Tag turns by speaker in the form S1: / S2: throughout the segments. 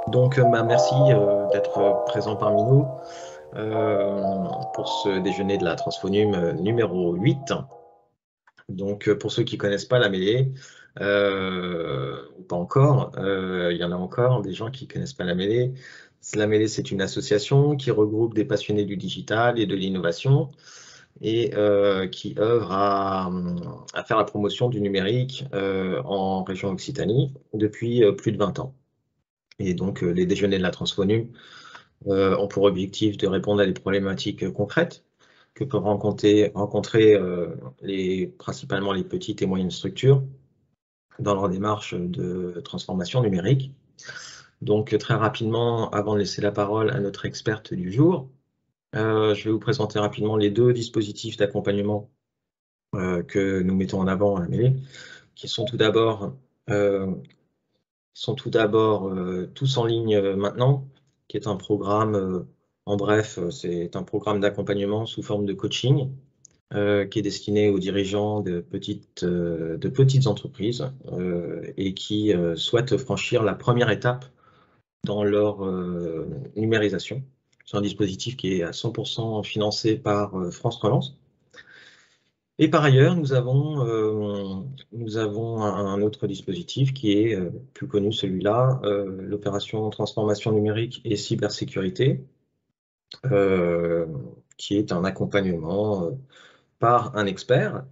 S1: Donc, merci d'être présent parmi nous pour ce déjeuner de la Transfonum numéro 8. Donc, pour ceux qui ne connaissent pas la mêlée, ou pas encore, il y en a encore des gens qui ne connaissent pas la mêlée. La mêlée, c'est une association qui regroupe des passionnés du digital et de l'innovation et qui œuvre à faire la promotion du numérique en région Occitanie depuis plus de 20 ans. Et donc, les déjeuners de la Transfonum ont pour objectif de répondre à des problématiques concrètes que peuvent rencontrer principalement les petites et moyennes structures dans leur démarche de transformation numérique. Donc, très rapidement, avant de laisser la parole à notre experte du jour, je vais vous présenter rapidement les deux dispositifs d'accompagnement que nous mettons en avant à la mêlée, qui sont tout d'abord tous en ligne maintenant, qui est un programme, en bref, c'est un programme d'accompagnement sous forme de coaching qui est destiné aux dirigeants de petites entreprises et qui souhaitent franchir la première étape dans leur numérisation. C'est un dispositif qui est à 100% financé par France Relance. Et par ailleurs, nous avons un autre dispositif qui est plus connu, celui-là, l'opération transformation numérique et cybersécurité, qui est un accompagnement par un expert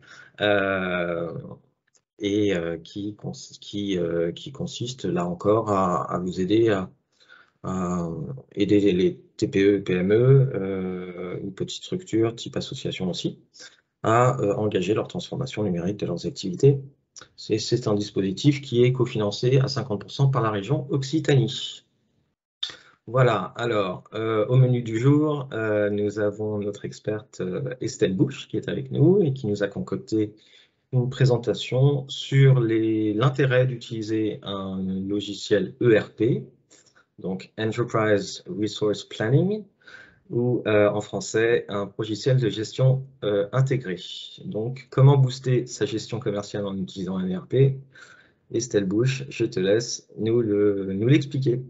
S1: et qui consiste là encore à vous aider à aider les TPE, PME ou petites structures, type association aussi, à engager leur transformation numérique de leurs activités. C'est un dispositif qui est cofinancé à 50% par la région Occitanie. Voilà, alors au menu du jour, nous avons notre experte Estelle Bouche qui est avec nous et qui nous a concocté une présentation sur l'intérêt d'utiliser un logiciel ERP, donc Enterprise Resource Planning, ou en français, un logiciel de gestion intégré. Donc, comment booster sa gestion commerciale en utilisant un ERP? Estelle Bouche, je te laisse nous l'expliquer.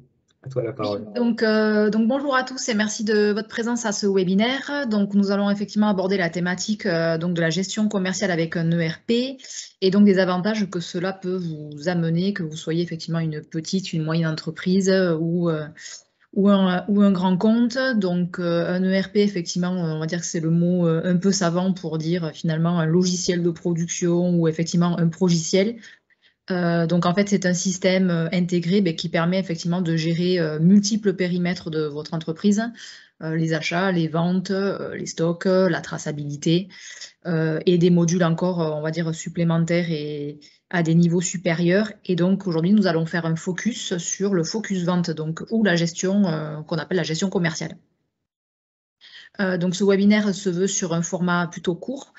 S1: À toi la
S2: Oui,
S1: parole.
S2: donc bonjour à tous et merci de votre présence à ce webinaire. Donc nous allons effectivement aborder la thématique donc de la gestion commerciale avec un ERP et donc des avantages que cela peut vous amener, que vous soyez effectivement une petite, une moyenne entreprise ou un grand compte. Donc un ERP, effectivement, on va dire que c'est le mot un peu savant pour dire finalement un logiciel de production ou effectivement un progiciel. Donc en fait, c'est un système intégré qui permet effectivement de gérer multiples périmètres de votre entreprise, les achats, les ventes, les stocks, la traçabilité, et des modules encore, on va dire, supplémentaires et à des niveaux supérieurs. Et donc aujourd'hui, nous allons faire un focus sur le focus vente, donc ou la gestion qu'on appelle la gestion commerciale. Donc ce webinaire se veut sur un format plutôt court.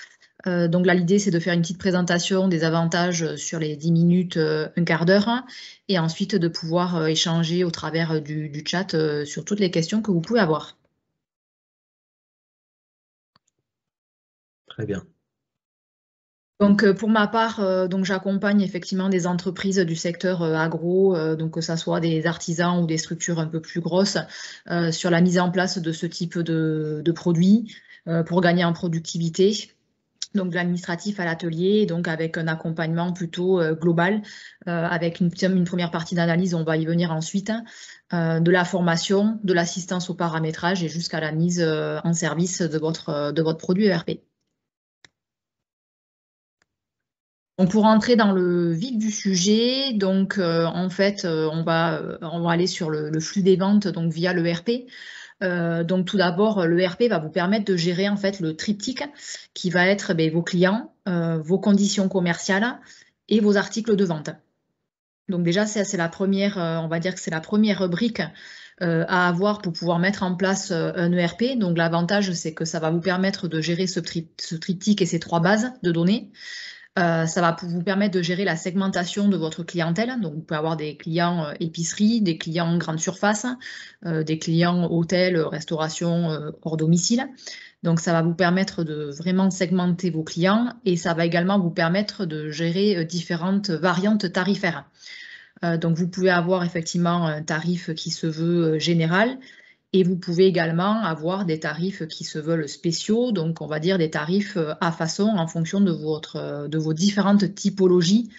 S2: Donc là, l'idée, c'est de faire une petite présentation des avantages sur les 10 minutes, un quart d'heure, et ensuite de pouvoir échanger au travers du chat sur toutes les questions que vous pouvez avoir.
S1: Très bien.
S2: Donc pour ma part, donc j'accompagne effectivement des entreprises du secteur agro, donc que ça soit des artisans ou des structures un peu plus grosses, sur la mise en place de ce type de produits pour gagner en productivité. Donc de l'administratif à l'atelier, donc avec un accompagnement plutôt global, avec une première partie d'analyse, on va y venir ensuite, de la formation, de l'assistance au paramétrage et jusqu'à la mise en service de votre produit ERP. Donc pour entrer dans le vif du sujet, donc en fait, on va aller sur le flux des ventes donc via l'ERP. Donc tout d'abord, l'ERP va vous permettre de gérer en fait le triptyque qui va être vos clients, vos conditions commerciales et vos articles de vente. Donc déjà, c'est la première, on va dire que c'est la première brique à avoir pour pouvoir mettre en place un ERP. Donc l'avantage, c'est que ça va vous permettre de gérer ce triptyque et ces trois bases de données. Ça va vous permettre de gérer la segmentation de votre clientèle. Donc, vous pouvez avoir des clients épicerie, des clients grande surface, des clients hôtels, restauration hors domicile. Donc, ça va vous permettre de vraiment segmenter vos clients et ça va également vous permettre de gérer différentes variantes tarifaires. Donc, vous pouvez avoir effectivement un tarif qui se veut général et vous pouvez également avoir des tarifs qui se veulent spéciaux. Donc, on va dire des tarifs à façon en fonction de vos différentes typologies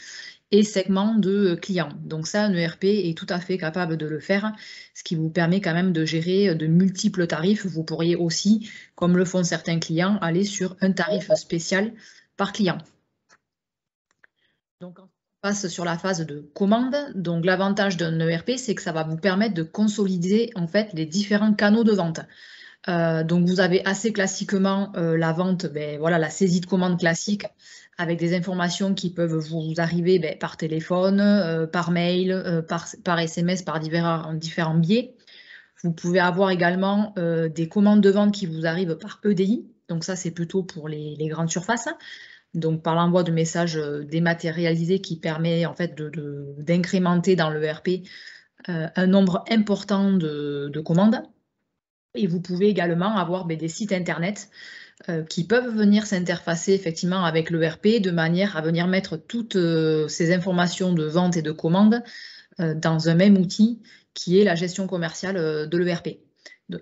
S2: et segments de clients. Donc ça, un ERP est tout à fait capable de le faire, ce qui vous permet quand même de gérer de multiples tarifs. Vous pourriez aussi, comme le font certains clients, aller sur un tarif spécial par client. Donc, on passe sur la phase de commande. Donc, l'avantage d'un ERP, c'est que ça va vous permettre de consolider en fait les différents canaux de vente. Donc, vous avez assez classiquement la vente, voilà, la saisie de commande classique avec des informations qui peuvent vous arriver par téléphone, par mail, par SMS, par différents biais. Vous pouvez avoir également des commandes de vente qui vous arrivent par EDI. Donc, ça, c'est plutôt pour les grandes surfaces. Donc, par l'envoi de messages dématérialisés qui permet en fait d'incrémenter dans le RP un nombre important de commandes. Et vous pouvez également avoir des sites internet qui peuvent venir s'interfacer effectivement avec l'ERP de manière à venir mettre toutes ces informations de vente et de commande dans un même outil qui est la gestion commerciale de l'ERP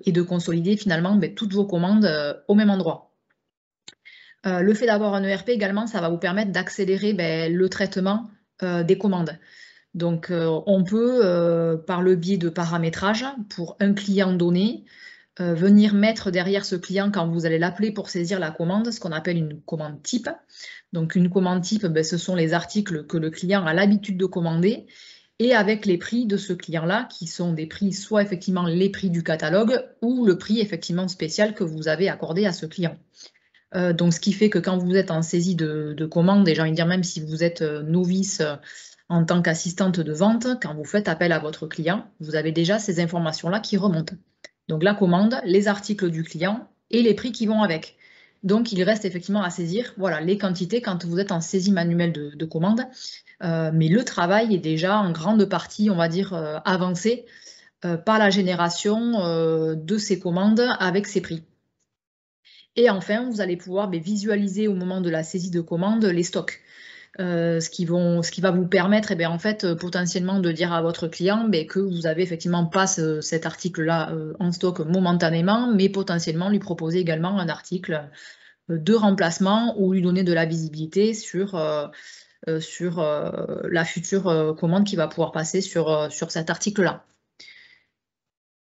S2: et de consolider finalement toutes vos commandes au même endroit. Le fait d'avoir un ERP également, ça va vous permettre d'accélérer le traitement des commandes. Donc, on peut, par le biais de paramétrage, pour un client donné, venir mettre derrière ce client, quand vous allez l'appeler pour saisir la commande, ce qu'on appelle une commande type. Donc, une commande type, ce sont les articles que le client a l'habitude de commander et avec les prix de ce client-là, qui sont des prix, soit effectivement les prix du catalogue ou le prix effectivement spécial que vous avez accordé à ce client. Donc, ce qui fait que quand vous êtes en saisie de commande, et j'ai envie de dire même si vous êtes novice en tant qu'assistante de vente, quand vous faites appel à votre client, vous avez déjà ces informations-là qui remontent. Donc la commande, les articles du client et les prix qui vont avec. Donc il reste effectivement à saisir voilà, les quantités quand vous êtes en saisie manuelle de commande. Mais le travail est déjà en grande partie, on va dire, avancé par la génération de ces commandes avec ces prix. Et enfin, vous allez pouvoir visualiser au moment de la saisie de commande les stocks. Ce qui va vous permettre en fait, potentiellement de dire à votre client que vous n'avez effectivement pas cet article-là en stock momentanément, mais potentiellement lui proposer également un article de remplacement ou lui donner de la visibilité sur la future commande qui va pouvoir passer sur cet article-là.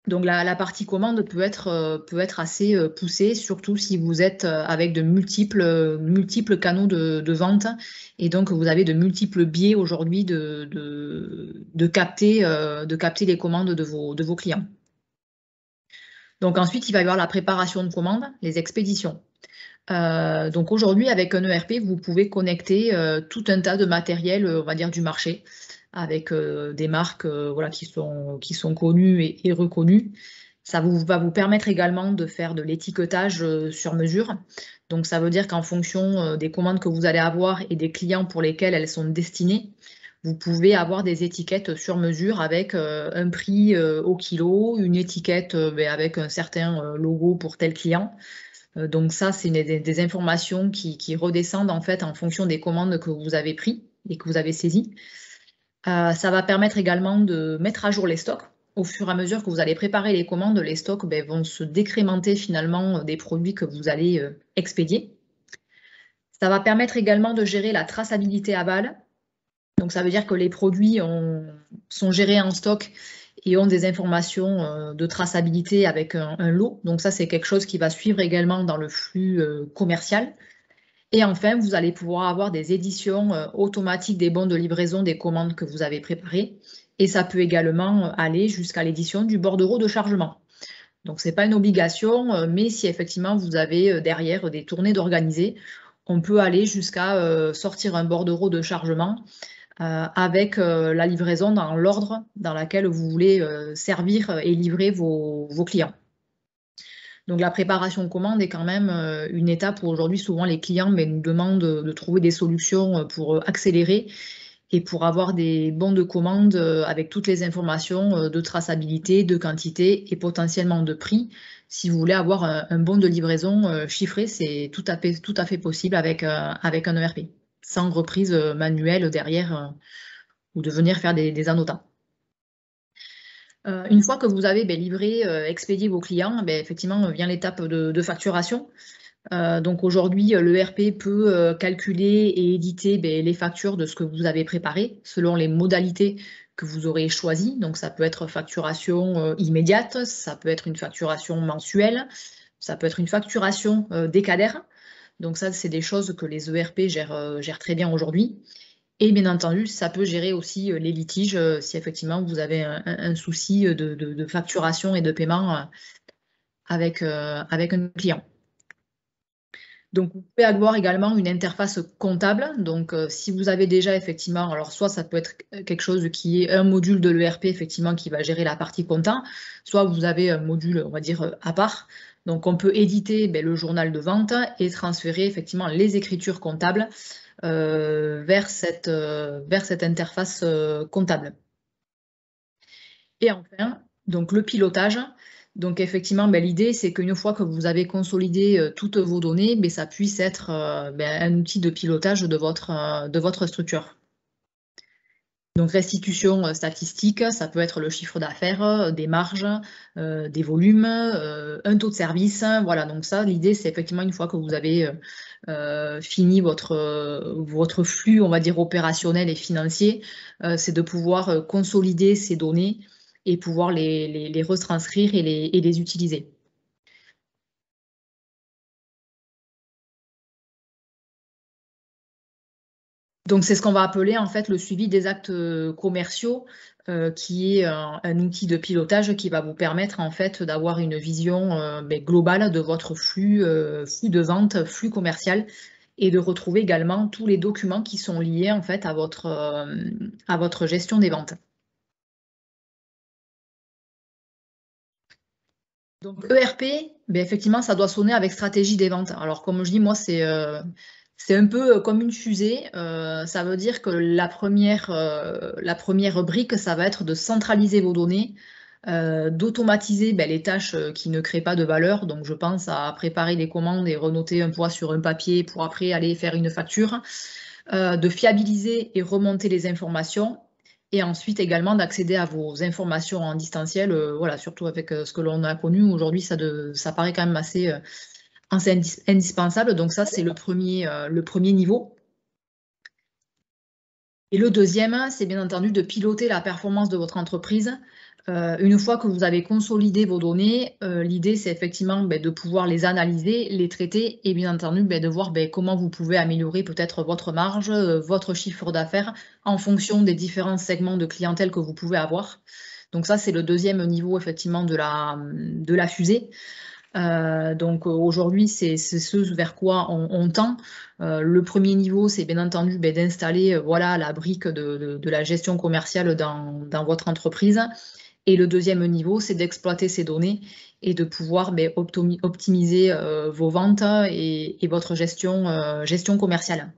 S2: Donc la partie commande peut être assez poussée, surtout si vous êtes avec de multiples canaux de vente et donc vous avez de multiples biais aujourd'hui de capter les commandes de vos clients. Donc ensuite, il va y avoir la préparation de commandes, les expéditions. Donc aujourd'hui, avec un ERP, vous pouvez connecter tout un tas de matériel, on va dire, du marché, avec des marques voilà, qui sont connues et reconnues. Ça va vous permettre également de faire de l'étiquetage sur mesure. Donc ça veut dire qu'en fonction des commandes que vous allez avoir et des clients pour lesquels elles sont destinées, vous pouvez avoir des étiquettes sur mesure avec un prix au kilo, une étiquette avec un certain logo pour tel client. Donc ça, c'est des informations qui redescendent en fait en fonction des commandes que vous avez prises et que vous avez saisies. Ça va permettre également de mettre à jour les stocks. Au fur et à mesure que vous allez préparer les commandes, les stocks vont se décrémenter finalement des produits que vous allez expédier. Ça va permettre également de gérer la traçabilité aval. Donc ça veut dire que les produits sont gérés en stock et ont des informations de traçabilité avec un lot. Donc ça, c'est quelque chose qui va suivre également dans le flux commercial. Et enfin, vous allez pouvoir avoir des éditions automatiques des bons de livraison des commandes que vous avez préparées. Et ça peut également aller jusqu'à l'édition du bordereau de chargement. Donc, ce n'est pas une obligation, mais si effectivement vous avez derrière des tournées d'organiser, on peut aller jusqu'à sortir un bordereau de chargement avec la livraison dans l'ordre dans lequel vous voulez servir et livrer vos clients. Donc la préparation de commande est quand même une étape où aujourd'hui souvent les clients nous demandent de trouver des solutions pour accélérer et pour avoir des bons de commande avec toutes les informations de traçabilité, de quantité et potentiellement de prix. Si vous voulez avoir un bon de livraison chiffré, c'est tout à fait possible avec un ERP, sans reprise manuelle derrière ou de venir faire des annotants. Une fois que vous avez livré, expédié vos clients, effectivement vient l'étape de facturation. Donc aujourd'hui, l'ERP peut calculer et éditer les factures de ce que vous avez préparé selon les modalités que vous aurez choisies. Donc ça peut être facturation immédiate, ça peut être une facturation mensuelle, ça peut être une facturation décadaire. Donc ça, c'est des choses que les ERP gèrent très bien aujourd'hui. Et bien entendu, ça peut gérer aussi les litiges si effectivement vous avez un souci de facturation et de paiement avec un client. Donc, vous pouvez avoir également une interface comptable. Donc, si vous avez déjà effectivement, alors soit ça peut être quelque chose qui est un module de l'ERP effectivement qui va gérer la partie compta, soit vous avez un module, on va dire, à part. Donc, on peut éditer le journal de vente et transférer effectivement les écritures comptables vers cette interface comptable. Et enfin, donc le pilotage. Donc effectivement, l'idée, c'est qu'une fois que vous avez consolidé toutes vos données, ça puisse être un outil de pilotage de votre structure. Donc restitution statistique, ça peut être le chiffre d'affaires, des marges, des volumes, un taux de service. Voilà, donc ça, l'idée, c'est effectivement une fois que vous avez fini votre flux, on va dire, opérationnel et financier, c'est de pouvoir consolider ces données et pouvoir les retranscrire et les utiliser. Donc c'est ce qu'on va appeler en fait le suivi des actes commerciaux, qui est un outil de pilotage qui va vous permettre en fait d'avoir une vision globale de votre flux de vente, flux commercial, et de retrouver également tous les documents qui sont liés en fait à votre gestion des ventes. Donc ERP, effectivement, ça doit sonner avec stratégie des ventes. Alors comme je dis, moi, c'est un peu comme une fusée. Ça veut dire que la première brique, ça va être de centraliser vos données, d'automatiser les tâches qui ne créent pas de valeur. Donc je pense à préparer des commandes et renoter un poids sur un papier pour après aller faire une facture, de fiabiliser et remonter les informations, et ensuite également d'accéder à vos informations en distanciel, voilà, surtout avec ce que l'on a connu aujourd'hui, ça paraît quand même assez indispensable. Donc ça, c'est le premier niveau. Et le deuxième, c'est bien entendu de piloter la performance de votre entreprise. Une fois que vous avez consolidé vos données, l'idée, c'est effectivement de pouvoir les analyser, les traiter et bien entendu de voir comment vous pouvez améliorer peut-être votre marge, votre chiffre d'affaires en fonction des différents segments de clientèle que vous pouvez avoir. Donc ça, c'est le deuxième niveau effectivement de la fusée. Donc aujourd'hui, c'est ce vers quoi on tend. Le premier niveau, c'est bien entendu d'installer voilà, la brique de la gestion commerciale dans votre entreprise. Et le deuxième niveau, c'est d'exploiter ces données et de pouvoir optimiser vos ventes et votre gestion commerciale.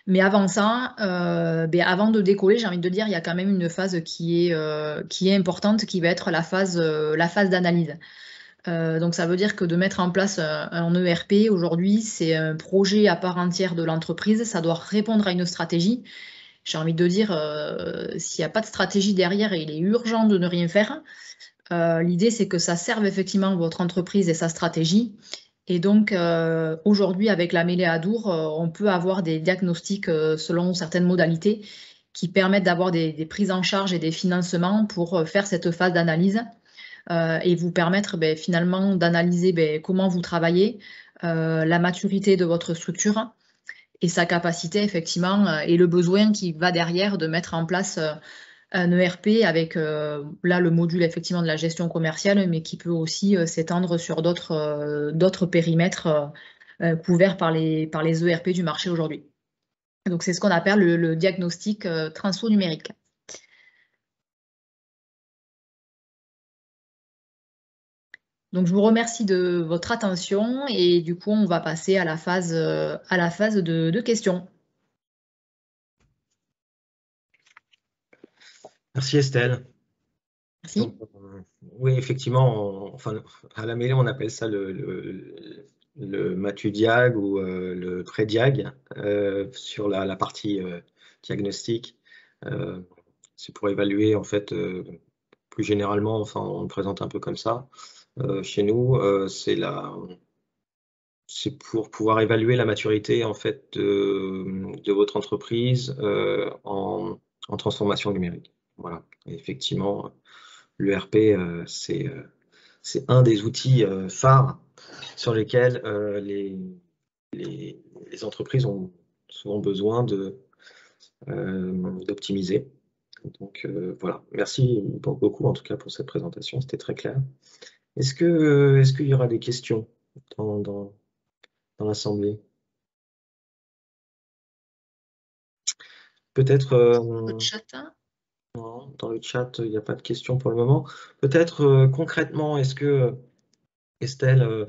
S2: Mais avant ça, avant de décoller, j'ai envie de dire, il y a quand même une phase qui est importante, qui va être la phase d'analyse. Donc ça veut dire que de mettre en place un ERP aujourd'hui, c'est un projet à part entière de l'entreprise, ça doit répondre à une stratégie. J'ai envie de dire, s'il n'y a pas de stratégie derrière, il est urgent de ne rien faire. L'idée, c'est que ça serve effectivement votre entreprise et sa stratégie. Et donc, aujourd'hui, avec la mêlée Adour, on peut avoir des diagnostics selon certaines modalités qui permettent d'avoir des prises en charge et des financements pour faire cette phase d'analyse et vous permettre finalement d'analyser comment vous travaillez, la maturité de votre structure et sa capacité effectivement et le besoin qui va derrière de mettre en place un ERP avec là le module effectivement de la gestion commerciale, mais qui peut aussi s'étendre sur d'autres périmètres couverts par les ERP du marché aujourd'hui. Donc c'est ce qu'on appelle le diagnostic transfo-numérique. Donc je vous remercie de votre attention et du coup on va passer à la phase de questions.
S1: Merci Estelle.
S2: Merci.
S1: Donc, oui, effectivement, enfin, à la mêlée, on appelle ça le Matu-Diag ou le pré-Diag sur la partie diagnostic. C'est pour évaluer en fait plus généralement, enfin on le présente un peu comme ça. Chez nous, c'est pour pouvoir évaluer la maturité en fait de votre entreprise en transformation numérique. Voilà. Et effectivement, l'ERP, c'est un des outils phares sur lesquels les entreprises ont souvent besoin d'optimiser. Donc voilà, merci beaucoup en tout cas pour cette présentation, c'était très clair. Est-ce qu'il y aura des questions dans l'Assemblée? Peut-être
S2: Le chat, hein.
S1: non, dans le chat, il n'y a pas de questions pour le moment. Peut-être concrètement, Estelle,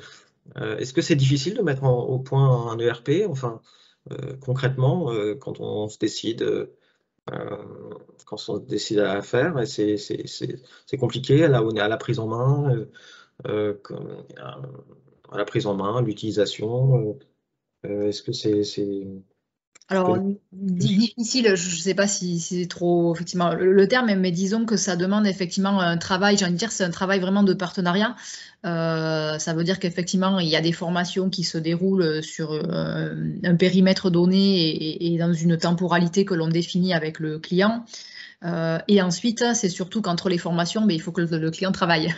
S1: est-ce que c'est difficile de mettre au point un ERP? Enfin, concrètement, quand on se décide, à faire, et c'est compliqué à la prise en main, à la prise en main, l'utilisation. Est-ce que tu
S2: Alors,
S1: connais plus?
S2: difficile, je ne sais pas si c'est trop effectivement le terme, mais disons que ça demande effectivement un travail, j'ai envie de dire, c'est un travail vraiment de partenariat. Ça veut dire qu'effectivement, il y a des formations qui se déroulent sur un périmètre donné et dans une temporalité que l'on définit avec le client. Et ensuite, c'est surtout qu'entre les formations, il faut que le client travaille.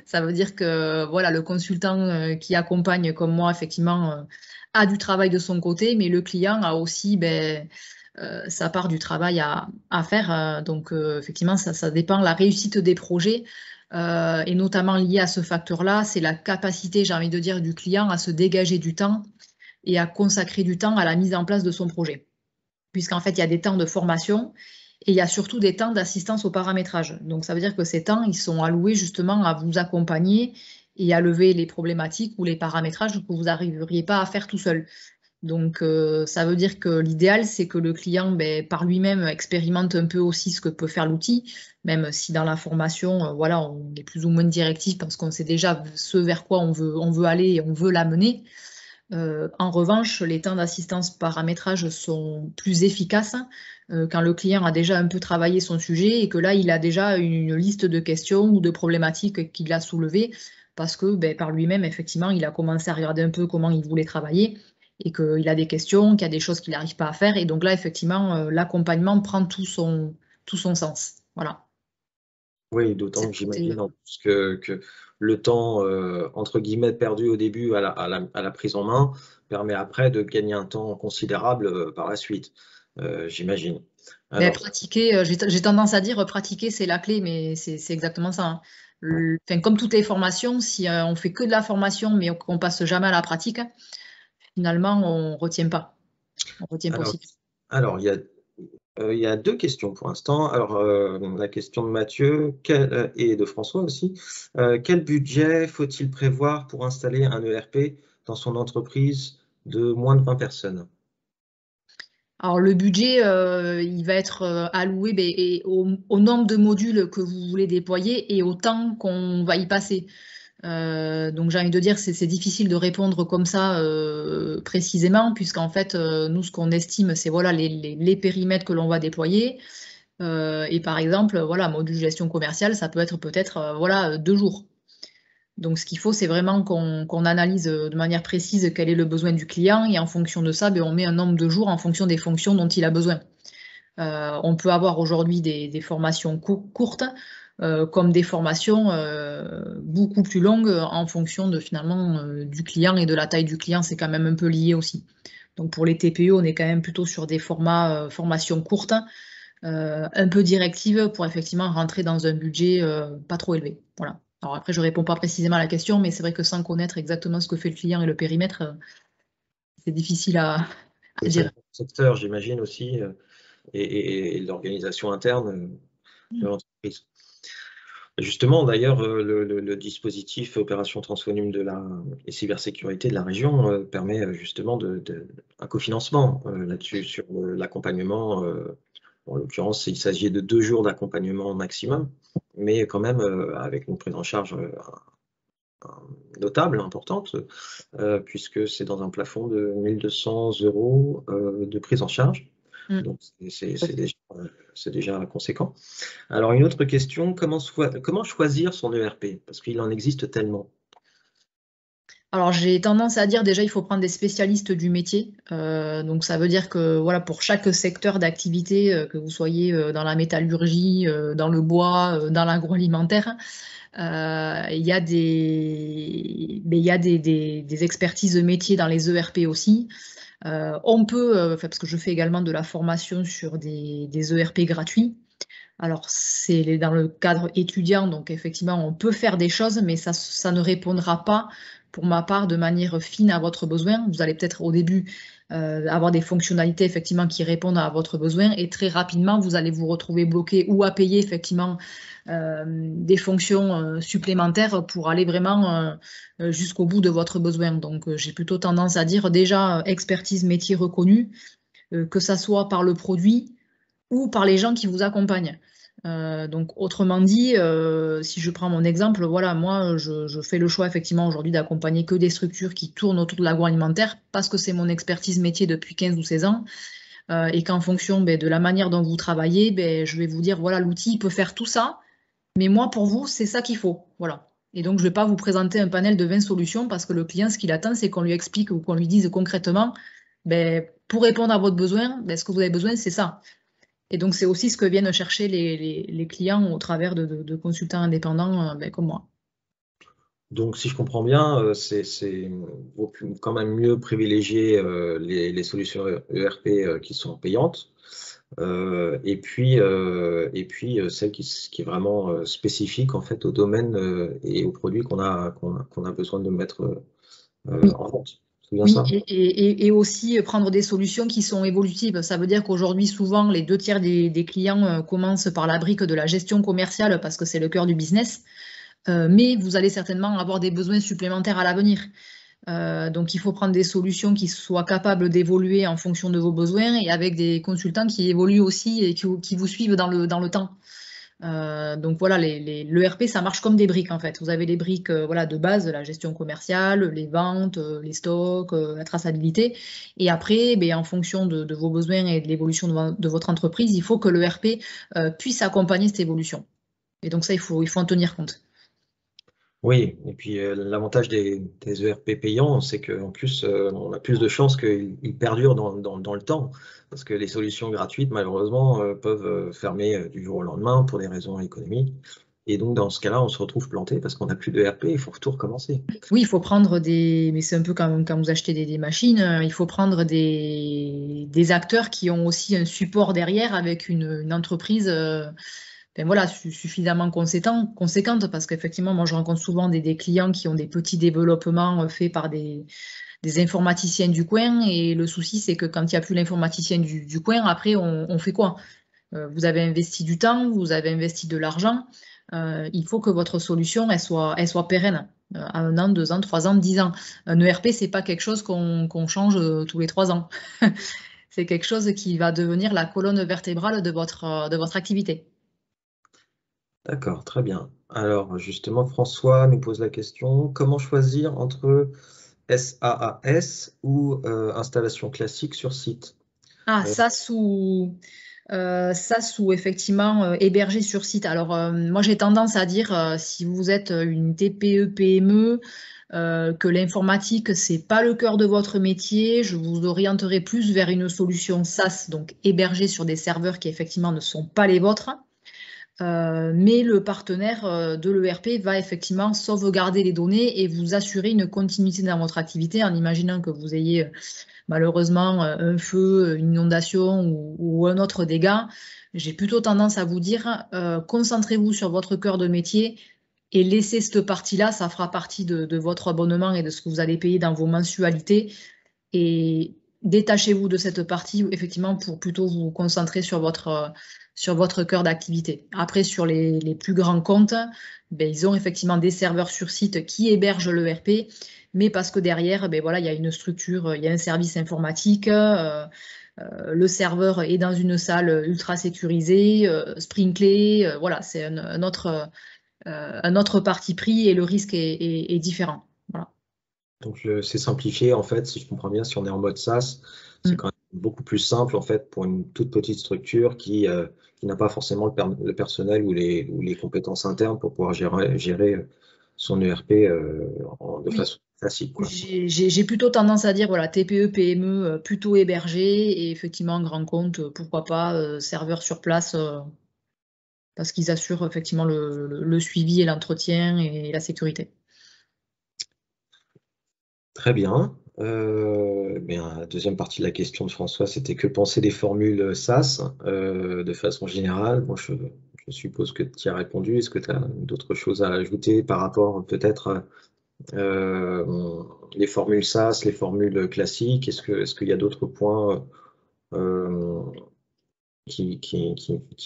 S2: Ça veut dire que voilà, le consultant qui accompagne comme moi, effectivement, a du travail de son côté, mais le client a aussi sa part du travail à faire. Donc, effectivement, ça dépend. La réussite des projets, et notamment liée à ce facteur-là, c'est la capacité, j'ai envie de dire, du client à se dégager du temps et à consacrer du temps à la mise en place de son projet. Puisqu'en fait, il y a des temps de formation et il y a surtout des temps d'assistance au paramétrage. Donc, ça veut dire que ces temps, ils sont alloués justement à vous accompagner et à lever les problématiques ou les paramétrages que vous n'arriveriez pas à faire tout seul. Donc, ça veut dire que l'idéal, c'est que le client, par lui-même, expérimente un peu aussi ce que peut faire l'outil, même si dans la formation, voilà, on est plus ou moins directif parce qu'on sait déjà ce vers quoi on veut aller et on veut l'amener. En revanche, les temps d'assistance paramétrage sont plus efficaces quand le client a déjà un peu travaillé son sujet et que là, il a déjà une liste de questions ou de problématiques qu'il a soulevées parce que par lui-même, effectivement, il a commencé à regarder un peu comment il voulait travailler et qu'il a des questions, qu'il y a des choses qu'il n'arrive pas à faire. Et donc là, effectivement, l'accompagnement prend tout son sens. Voilà.
S1: Oui, d'autant que
S2: Cette côté,
S1: j'imagine en plus que le temps, entre guillemets, perdu au début à la prise en main permet après de gagner un temps considérable par la suite, j'imagine. Alors,
S2: pratiquer, j'ai tendance à dire pratiquer, c'est la clé, mais c'est exactement ça, hein.
S1: ouais.
S2: Enfin, comme toutes les formations, si on fait que de la formation, mais qu'on passe jamais à la pratique, finalement, on retient pas. On retient pas
S1: Alors,
S2: aussi.
S1: alors, il y a deux questions pour l'instant. Alors, la question de Mathieu et de François aussi. Quel budget faut-il prévoir pour installer un ERP dans son entreprise de moins de 20 personnes?
S2: Alors, le budget, il va être alloué au nombre de modules que vous voulez déployer et au temps qu'on va y passer. Donc j'ai envie de dire, c'est difficile de répondre comme ça précisément, puisqu'en fait, nous, ce qu'on estime, c'est voilà, les périmètres que l'on va déployer. Et par exemple, voilà, module gestion commerciale, ça peut être peut-être voilà, 2 jours. Donc ce qu'il faut, c'est vraiment qu'on analyse de manière précise quel est le besoin du client, et en fonction de ça, on met un nombre de jours en fonction des fonctions dont il a besoin. On peut avoir aujourd'hui des formations courtes, comme des formations beaucoup plus longues en fonction de finalement du client et de la taille du client, c'est quand même un peu lié aussi. Donc pour les TPE, on est quand même plutôt sur des formats formations courtes, un peu directives pour effectivement rentrer dans un budget pas trop élevé. Voilà. Alors après, je ne réponds pas précisément à la question, mais c'est vrai que sans connaître exactement ce que fait le client et le périmètre, c'est difficile à
S1: Et ça
S2: dire.
S1: dépend du secteur, j'imagine aussi, et l'organisation interne de l'entreprise. Justement, d'ailleurs, le dispositif Opération Transfonum et cybersécurité de la région permet justement un cofinancement là-dessus, sur l'accompagnement. En l'occurrence, il s'agit de 2 jours d'accompagnement maximum, mais quand même avec une prise en charge notable, importante, puisque c'est dans un plafond de 1 200 € de prise en charge. Donc, c'est déjà conséquent. Alors, une autre question, comment choisir son ERP? Parce qu'il en existe tellement.
S2: Alors, j'ai tendance à dire déjà, il faut prendre des spécialistes du métier. Donc, ça veut dire que voilà, pour chaque secteur d'activité, que vous soyez dans la métallurgie, dans le bois, dans l'agroalimentaire, il y a des expertises métiers dans les ERP aussi. On peut, parce que je fais également de la formation sur des ERP gratuits. Alors, c'est dans le cadre étudiant, donc effectivement, on peut faire des choses, mais ça ne répondra pas, pour ma part, de manière fine à votre besoin. Vous allez peut-être au début avoir des fonctionnalités effectivement qui répondent à votre besoin, et très rapidement, vous allez vous retrouver bloqué ou à payer effectivement des fonctions supplémentaires pour aller vraiment jusqu'au bout de votre besoin. Donc, j'ai plutôt tendance à dire déjà expertise métier reconnue, que ça soit par le produit ou par les gens qui vous accompagnent. Donc, autrement dit, si je prends mon exemple, voilà, moi, je fais le choix effectivement aujourd'hui d'accompagner que des structures qui tournent autour de l'agroalimentaire parce que c'est mon expertise métier depuis 15 ou 16 ans, et qu'en fonction de la manière dont vous travaillez, je vais vous dire, voilà, l'outil peut faire tout ça, mais moi, pour vous, c'est ça qu'il faut. Voilà. Et donc, je ne vais pas vous présenter un panel de 20 solutions parce que le client, ce qu'il attend, c'est qu'on lui explique ou qu'on lui dise concrètement, pour répondre à votre besoin, ce que vous avez besoin, c'est ça. Et donc, c'est aussi ce que viennent chercher les clients au travers de consultants indépendants comme moi.
S1: Donc, si je comprends bien, vaut quand même mieux privilégier les solutions ERP qui sont payantes, et puis celle qui est vraiment spécifique en fait au domaine et aux produits qu'on a besoin de mettre
S2: Oui.
S1: en vente. C'est bien
S2: Oui,
S1: ça?
S2: et aussi prendre des solutions qui sont évolutives. Ça veut dire qu'aujourd'hui, souvent, les 2 tiers des clients commencent par la brique de la gestion commerciale parce que c'est le cœur du business. Mais vous allez certainement avoir des besoins supplémentaires à l'avenir. Donc, il faut prendre des solutions qui soient capables d'évoluer en fonction de vos besoins et avec des consultants qui évoluent aussi et qui vous suivent dans le temps. Donc voilà, l'ERP, ça marche comme des briques en fait. Vous avez les briques voilà, de base, la gestion commerciale, les ventes, les stocks, la traçabilité. Et après, en fonction de vos besoins et de l'évolution de votre entreprise, il faut que l'ERP puisse accompagner cette évolution. Et donc ça, il faut en tenir compte.
S1: Oui, et puis l'avantage des ERP payants, c'est qu'en plus, on a plus de chances qu'ils perdurent dans le temps. Parce que les solutions gratuites, malheureusement, peuvent fermer du jour au lendemain pour des raisons économiques. Et donc, dans ce cas-là, on se retrouve planté parce qu'on n'a plus de ERP, il faut tout recommencer.
S2: Oui, il faut prendre mais c'est un peu comme quand vous achetez des machines, il faut prendre des acteurs qui ont aussi un support derrière avec une entreprise voilà, suffisamment conséquente parce qu'effectivement, moi je rencontre souvent des clients qui ont des petits développements faits par des informaticiens du coin, et le souci c'est que quand il n'y a plus l'informaticien du coin, après on fait quoi? Vous avez investi du temps, vous avez investi de l'argent, il faut que votre solution elle soit pérenne. À 1 an, 2 ans, 3 ans, 10 ans. Un ERP, c'est pas quelque chose qu'on change tous les 3 ans. C'est quelque chose qui va devenir la colonne vertébrale de votre activité.
S1: D'accord, très bien. Alors, justement, François nous pose la question, comment choisir entre SaaS ou installation classique sur site?
S2: Ah,
S1: Euh,
S2: ça sous effectivement hébergé sur site. Alors, moi, j'ai tendance à dire, si vous êtes une TPE, PME, que l'informatique, c'est pas le cœur de votre métier, je vous orienterai plus vers une solution SaaS, donc hébergée sur des serveurs qui effectivement ne sont pas les vôtres. Mais le partenaire de l'ERP va effectivement sauvegarder les données et vous assurer une continuité dans votre activité en imaginant que vous ayez malheureusement un feu, une inondation ou un autre dégât. J'ai plutôt tendance à vous dire, concentrez-vous sur votre cœur de métier et laissez cette partie-là, ça fera partie de votre abonnement et de ce que vous allez payer dans vos mensualités. Et détachez-vous de cette partie, effectivement, pour plutôt vous concentrer sur votre cœur d'activité. Après, sur les plus grands comptes, ils ont effectivement des serveurs sur site qui hébergent l'ERP, mais parce que derrière, voilà, il y a une structure, il y a un service informatique, le serveur est dans une salle ultra sécurisée, sprinklé, voilà, c'est un autre parti pris et le risque est différent. Voilà.
S1: Donc, c'est simplifié, en fait, si je comprends bien, si on est en mode SaaS, c'est
S2: Mm.
S1: quand même beaucoup plus simple, en fait, pour une toute petite structure qui n'a pas forcément le personnel ou les compétences internes pour pouvoir gérer son ERP de
S2: Oui.
S1: façon facile, quoi.
S2: J'ai plutôt tendance à dire voilà, TPE, PME, plutôt hébergé et effectivement grand compte, pourquoi pas, serveur sur place, parce qu'ils assurent effectivement le suivi et l'entretien et la sécurité.
S1: Très bien. Bien, la deuxième partie de la question de François, c'était que penser des formules SaaS de façon générale. Bon, je suppose que tu y as répondu. Est-ce que tu as d'autres choses à ajouter par rapport peut-être les formules SaaS, les formules classiques? Est-ce qu'il y a d'autres points euh, qui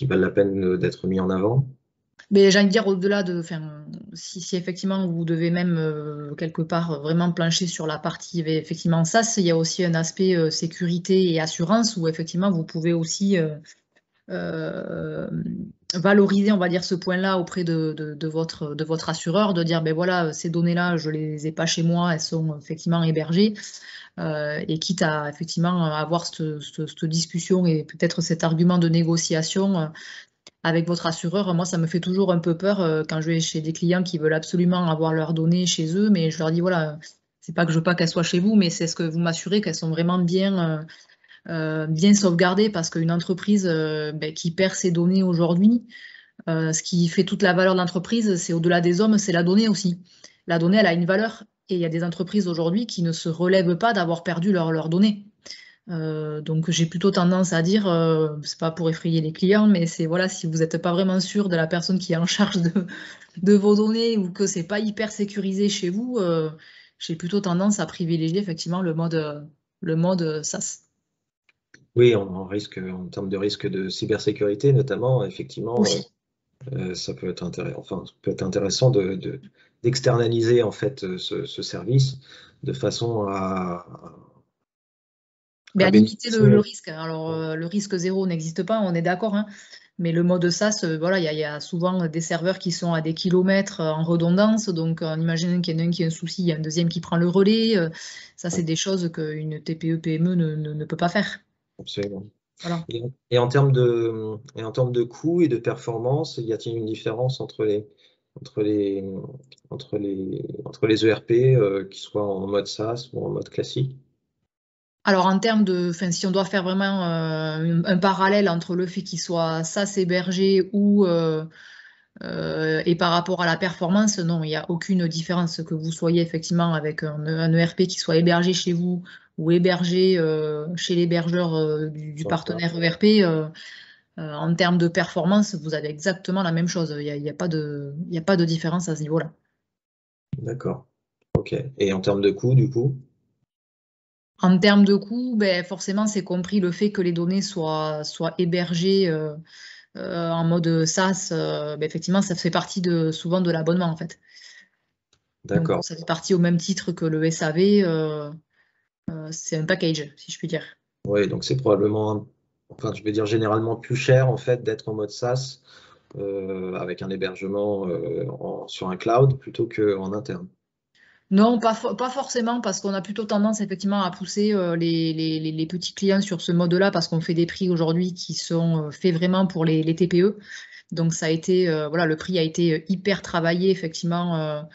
S1: valent la peine d'être mis en avant?
S2: Mais j'ai envie de dire au-delà de, enfin, si effectivement vous devez même quelque part vraiment plancher sur la partie effectivement SaaS, il y a aussi un aspect sécurité et assurance où effectivement vous pouvez aussi euh, valoriser, on va dire, ce point-là auprès de votre assureur, de dire, ben voilà, ces données-là, je les ai pas chez moi, elles sont effectivement hébergées, et quitte à effectivement avoir cette discussion et peut-être cet argument de négociation avec votre assureur, moi, ça me fait toujours un peu peur quand je vais chez des clients qui veulent absolument avoir leurs données chez eux, mais je leur dis, voilà, c'est pas que je veux pas qu'elles soient chez vous, mais c'est ce que vous m'assurez qu'elles sont vraiment bien sauvegardées parce qu'une entreprise ben, qui perd ses données aujourd'hui, ce qui fait toute la valeur de l'entreprise, c'est au-delà des hommes, c'est la donnée aussi. La donnée, elle a une valeur. Et il y a des entreprises aujourd'hui qui ne se relèvent pas d'avoir perdu leurs données. Donc j'ai plutôt tendance à dire, c'est pas pour effrayer les clients, mais c'est voilà, si vous n'êtes pas vraiment sûr de la personne qui est en charge de vos données ou que c'est pas hyper sécurisé chez vous, j'ai plutôt tendance à privilégier effectivement le mode SaaS.
S1: Oui, en termes de risque de cybersécurité notamment, effectivement,
S2: Aussi.
S1: ça peut être ça peut être intéressant d'externaliser en fait ce service de façon
S2: Mais
S1: à
S2: à limiter le
S1: bénéficier.
S2: risque. Alors, le risque zéro n'existe pas, on est d'accord, hein. Mais le mode SaaS, voilà, il y a souvent des serveurs qui sont à des kilomètres en redondance. Donc, en imaginant qu'il y en a un qui a un souci, il y a un deuxième qui prend le relais. Ça, c'est des choses qu'une TPE, PME ne peut pas faire.
S1: Absolument.
S2: Voilà.
S1: Et en termes de coût et de performance, y a-t-il une différence entre les, entre les ERP qui soient en mode SaaS ou en mode classique?
S2: Alors, en termes de, enfin, si on doit faire vraiment un parallèle entre le fait qu'il soit SaaS hébergé ou et par rapport à la performance, non, il n'y a aucune différence que vous soyez effectivement avec un ERP qui soit hébergé chez vous ou hébergé chez l'hébergeur du partenaire ERP. En termes de performance, vous avez exactement la même chose. Il y a pas il y a pas de différence à ce niveau-là.
S1: D'accord. OK. Et en termes de coût, du coup?
S2: En termes de coût, ben, forcément, c'est compris le fait que les données soient hébergées en mode SaaS. Ben, effectivement, ça fait partie souvent de l'abonnement en fait. Donc,
S1: D'accord.
S2: ça fait partie au même titre que le SAV. C'est un package, si je puis dire.
S1: Oui, donc c'est probablement, enfin, je vais dire généralement plus cher en fait d'être en mode SaaS avec un hébergement sur un cloud plutôt qu'en interne.
S2: Non, pas forcément, parce qu'on a plutôt tendance effectivement à pousser les petits clients sur ce mode-là, parce qu'on fait des prix aujourd'hui qui sont faits vraiment pour les TPE. Donc ça a été, voilà, le prix a été hyper travaillé effectivement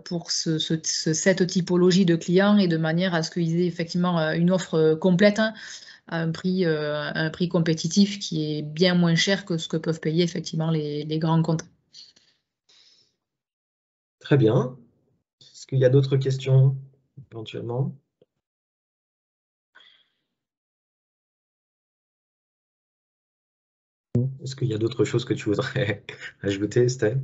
S2: pour cette typologie de clients et de manière à ce qu'ils aient effectivement une offre complète, hein, à un prix compétitif qui est bien moins cher que ce que peuvent payer effectivement les grands comptes.
S1: Très bien. Est-ce qu'il y a d'autres questions éventuellement? Est-ce qu'il y a d'autres choses que tu voudrais ajouter, Estelle?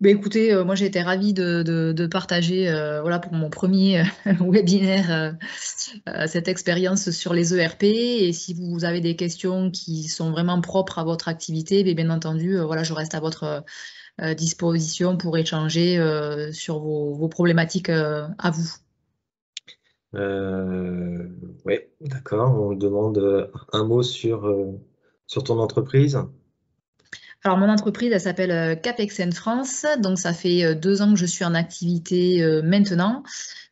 S2: Ben écoutez, moi j'ai été ravie de partager voilà, pour mon premier webinaire cette expérience sur les ERP. Et si vous avez des questions qui sont vraiment propres à votre activité, bien entendu, voilà, je reste à votre disposition pour échanger sur vos problématiques à vous.
S1: Euh, oui, d'accord. On demande un mot sur ton entreprise.
S2: Alors, mon entreprise, elle s'appelle CapExen France. Donc, ça fait 2 ans que je suis en activité maintenant.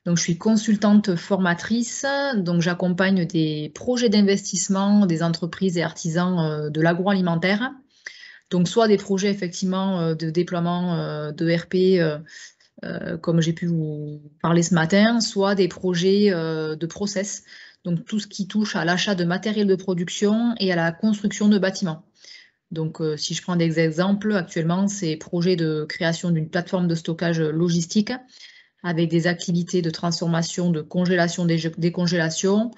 S2: Donc, je suis consultante formatrice. Donc, j'accompagne des projets d'investissement des entreprises et artisans de l'agroalimentaire. Donc, soit des projets effectivement de déploiement de RP, comme j'ai pu vous parler ce matin, soit des projets de process. Donc, tout ce qui touche à l'achat de matériel de production et à la construction de bâtiments. Donc, si je prends des exemples, actuellement, c'est projet de création d'une plateforme de stockage logistique avec des activités de transformation, de congélation, décongélation,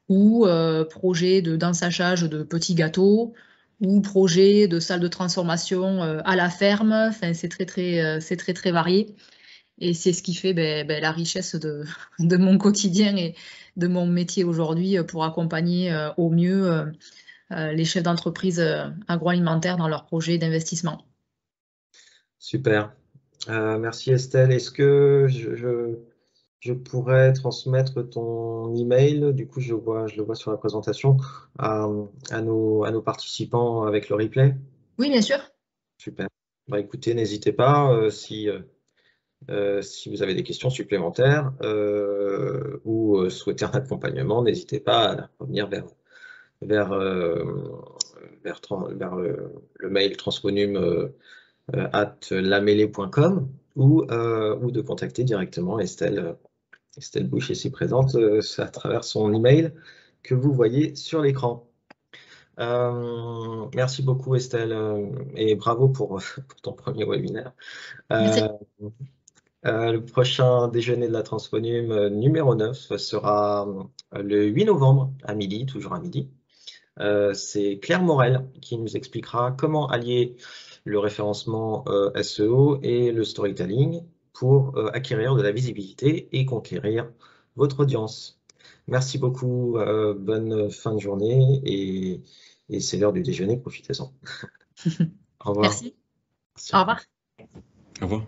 S2: ou projet d'ensachage de petits gâteaux, ou projet de salle de transformation à la ferme. Enfin, c'est très, très varié. Et c'est ce qui fait la richesse de mon quotidien et de mon métier aujourd'hui pour accompagner au mieux les chefs d'entreprise agroalimentaires dans leurs projets d'investissement.
S1: Super. Merci Estelle. Est-ce que je pourrais transmettre ton email? Du coup, je le vois sur la présentation à nos participants avec le replay.
S2: Oui, bien sûr.
S1: Super. Bah, écoutez, n'hésitez pas si vous avez des questions supplémentaires ou souhaitez un accompagnement, n'hésitez pas à revenir vers, le mail transfonum@lamele.com ou de contacter directement Estelle Bouch ici présente à travers son email que vous voyez sur l'écran. Merci beaucoup Estelle et bravo pour ton premier webinaire.
S2: Merci.
S1: Le prochain déjeuner de la Transfonum numéro 9 sera le 8 novembre à midi, toujours à midi. C'est Claire Morel qui nous expliquera comment allier le référencement SEO et le storytelling pour acquérir de la visibilité et conquérir votre audience. Merci beaucoup, bonne fin de journée et c'est l'heure du déjeuner, profitez-en. Au revoir.
S2: Merci.
S1: Merci.
S2: Au revoir.
S3: Au revoir.